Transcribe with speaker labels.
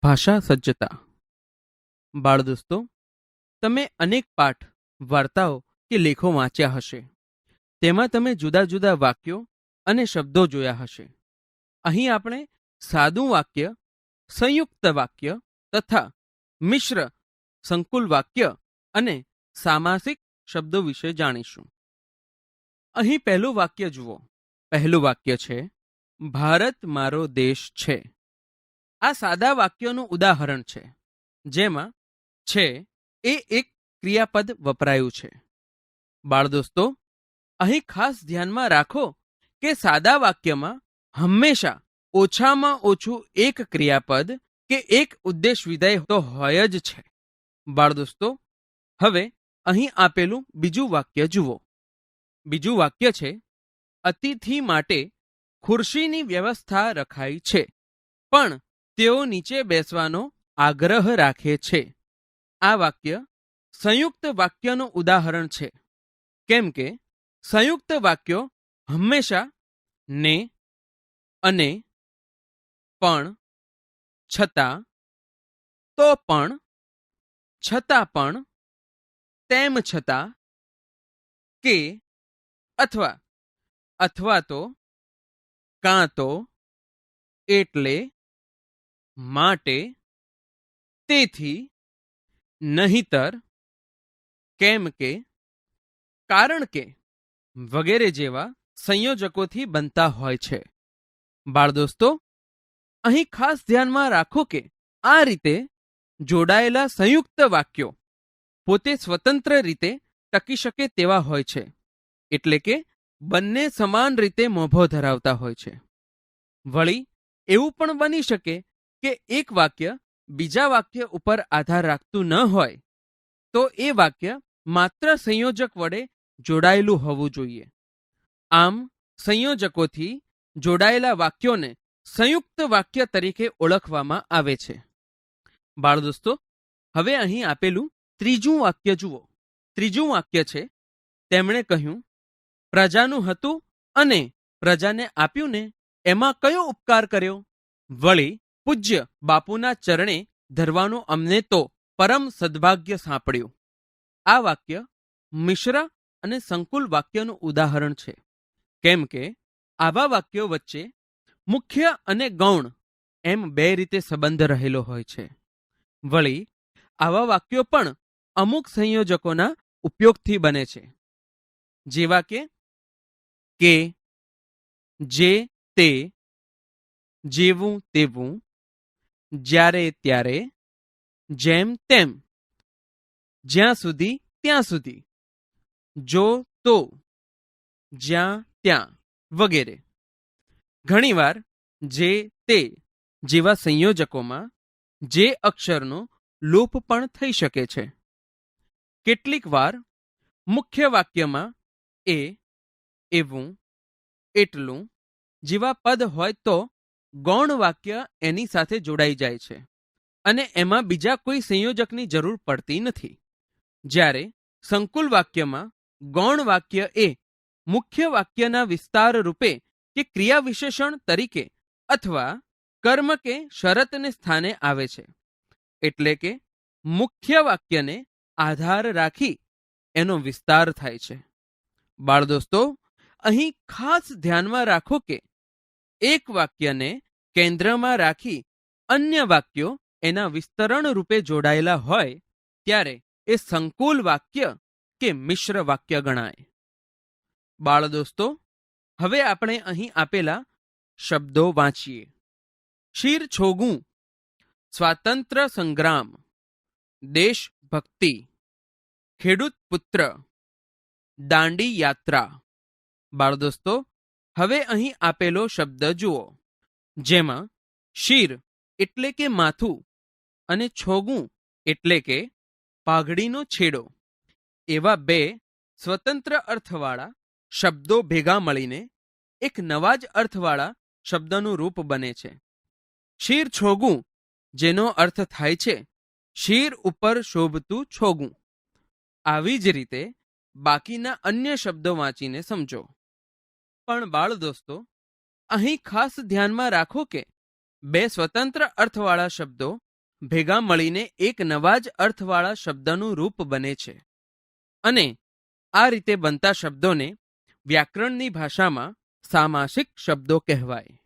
Speaker 1: ભાષા સજ્જતા. બાળ દોસ્તો, તમે અનેક પાઠ, વાર્તાઓ કે લેખો વાંચ્યા હશે. તેમાં તમે જુદા જુદા વાક્યો અને શબ્દો જોયા હશે. અહીં આપણે સાદું વાક્ય, સંયુક્ત વાક્ય તથા મિશ્ર સંકુલ વાક્ય અને સામાસિક શબ્દો વિશે જાણીશું. અહીં પહેલું વાક્ય જુઓ. પહેલું વાક્ય છે, ભારત મારો દેશ છે. આ સાદા વાક્યોનું ઉદાહરણ છે, જેમાં છે એ એક ક્રિયાપદ વપરાયું છે. બાળ દોસ્તો, અહીં ખાસ ધ્યાનમાં રાખો કે સાદા વાક્યમાં હંમેશા ઓછામાં ઓછું એક ક્રિયાપદ કે એક ઉદ્દેશ વિધેય તો હોય જ છે. બાળ દોસ્તો, હવે અહીં આપેલું બીજું વાક્ય જુઓ. બીજું વાક્ય છે, અતિથિ માટે ખુરશીની વ્યવસ્થા રખાઈ છે, પણ તેઓ નીચે બેસવાનો આગ્રહ રાખે છે. આ વાક્ય સંયુક્ત વાક્યનું ઉદાહરણ છે, કેમ કે સંયુક્ત વાક્યો હંમેશા ને, અને, પણ, છતાં, તો પણ, છતાં પણ, તેમ છતાં, કે, અથવા, અથવા તો, કાં તો, એટલે, માટે, તેથી, નહિતર, કેમ કે, કારણ કે વગેરે જેવા સંયોજકોથી બનતા હોય છે. બાળ દોસ્તો, અહીં ખાસ ધ્યાનમાં રાખો કે આ રીતે જોડાયેલા સંયુક્ત વાક્યો પોતે સ્વતંત્ર રીતે ટકી શકે તેવા હોય છે, એટલે કે બંને સમાન રીતે મોભો ધરાવતા હોય છે. વળી એવું પણ બની શકે કે એક વાક્ય બીજા વાક્ય ઉપર આધાર રાખતું ન હોય, તો એ વાક્ય માત્ર સંયોજક વડે જોડાયેલું હોવું જોઈએ. આમ સંયોજકોથી જોડાયેલા વાક્યોને સંયુક્ત વાક્ય તરીકે ઓળખવામાં આવે છે. બાળ દોસ્તો, હવે અહીં આપેલું ત્રીજું વાક્ય જુઓ. ત્રીજું વાક્ય છે, તેમણે કહ્યું, પ્રજાનું હતું અને પ્રજાને આપ્યું ને, એમાં કયો ઉપકાર કર્યો? વળી પૂજ્ય બાપુના ચરણે ધરવાનું અમને તો પરમ સદભાગ્ય સાંપડ્યું. આ વાક્ય મિશ્ર અને સંકુલ વાક્યનું ઉદાહરણ છે, કેમ કે આવા વાક્યો વચ્ચે મુખ્ય અને ગૌણ એમ બે રીતે સંબંધ રહેલો હોય છે. વળી આવા વાક્યો પણ અમુક સંયોજકોના ઉપયોગથી બને છે, જેવા કે, જે તે, જેવું તેવું, જ્યારે ત્યારે, જેમ તેમ, જ્યાં સુધી ત્યાં સુધી, જો તો, જ્યાં ત્યાં, વગેરે. ઘણીવાર જે તે જેવા સંયોજકોમાં જે અક્ષરનો લોપ પણ થઈ શકે છે. કેટલીક વાર મુખ્ય વાક્યમાં એ, એવું, એટલું જેવા પદ હોય તો ગૌણ વાક્ય એની સાથે જોડાઈ જાય છે અને એમાં બીજા કોઈ સંયોજકની જરૂર પડતી નથી. જ્યારે સંકુલ વાક્યમાં ગૌણ વાક્ય એ મુખ્ય વાક્યના વિસ્તાર રૂપે કે ક્રિયા વિશેષણ તરીકે અથવા કર્મ કે શરતને સ્થાને આવે છે, એટલે કે મુખ્ય વાક્યને આધાર રાખી એનો વિસ્તાર થાય છે. બાળ દોસ્તો, અહીં ખાસ ધ્યાનમાં રાખો કે એક વાક્યને કેન્દ્રમાં રાખી અન્ય વાક્યો એના વિસ્તરણ રૂપે જોડાયેલા હોય ત્યારે એ સંકુલ વાક્ય કે મિશ્ર વાક્ય ગણાય. બાળ દોસ્તો, હવે આપણે અહીં આપેલા શબ્દો વાંચીએ. શીર છોગું, સ્વાતંત્ર્ય સંગ્રામ, દેશભક્તિ, ખેડૂત પુત્ર, દાંડી યાત્રા. બાળ દોસ્તો, હવે અહીં આપેલો શબ્દ જુઓ, જેમાં શીર એટલે કે માથું અને છોગું એટલે કે પાઘડીનો છેડો એવા બે સ્વતંત્ર અર્થવાળા શબ્દો ભેગા મળીને એક નવા જ અર્થવાળા શબ્દનું રૂપ બને છે. શીર છોગું, જેનો અર્થ થાય છે શીર ઉપર શોભતું છોગું. આવી જ રીતે બાકીના અન્ય શબ્દો વાંચીને સમજો. પણ બાળ દોસ્તો, અહીં ખાસ ધ્યાનમાં રાખો કે બે સ્વતંત્ર અર્થવાળા શબ્દો ભેગા મળીને એક નવા જ અર્થવાળા શબ્દનું રૂપ બને છે અને આ રીતે બનતા શબ્દોને વ્યાકરણની ભાષામાં સામાસિક શબ્દો કહેવાય.